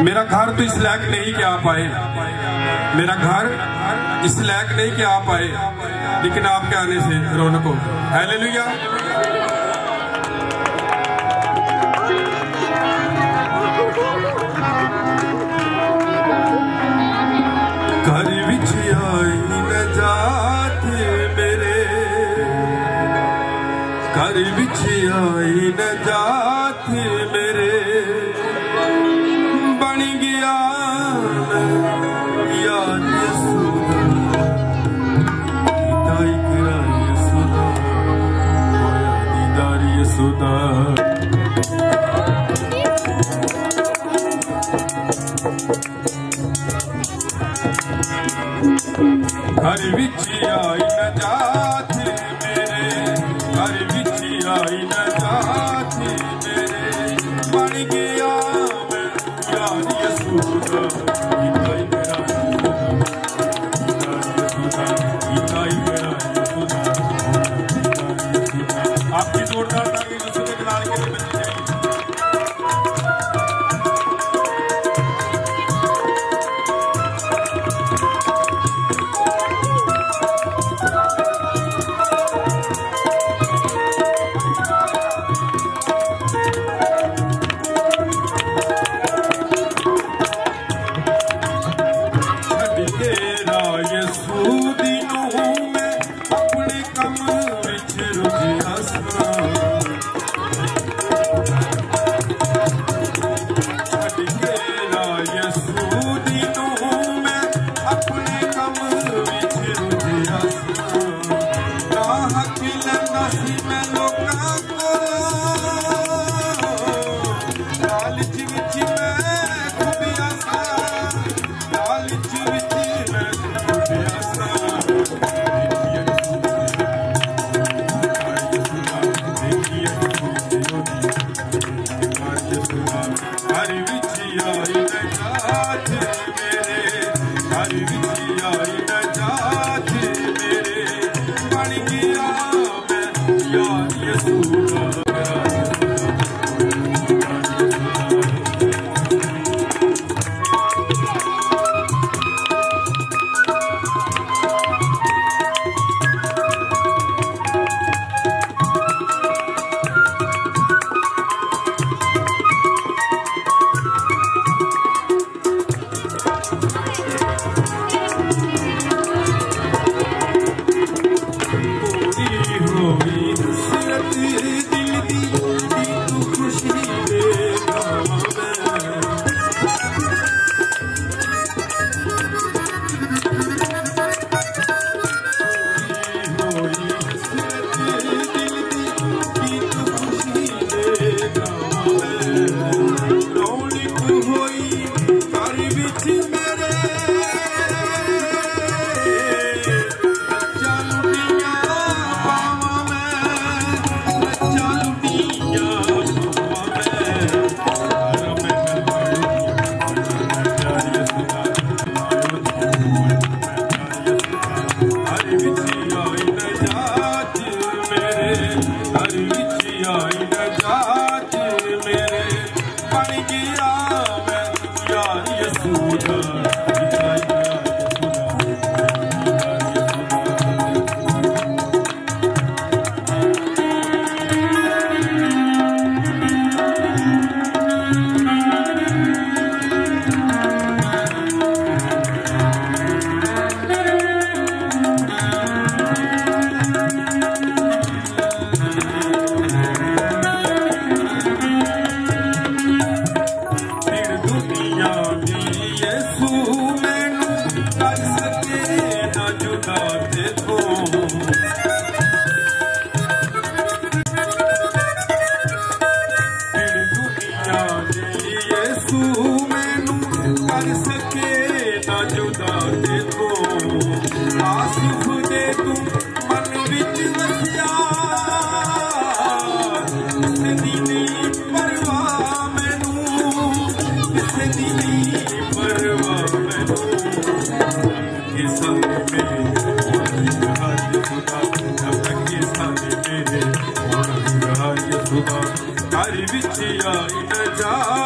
मेरा घर तो इस लायक नहीं कि आप आए, मेरा घर इस लायक नहीं कि आप आए, लेकिन आपके आने से रौनक हो। हालेलुया। घर विच आई नजात मेरे, घर विच आई नजात मेरे, बन गया यार यसूदा, दीदार यसूदा, दीदार यसूदा। घर विच आई नजात मेरे, घर विच आई नजात मेरे, बन गया मैं यार यसूदा, दीदार मेरा यसूदा, दीदार मेरा यसूदा। आपकी जोरदार ताली यीशु के नाम के लिए मिलनी चाहिए। घर विच आई नजात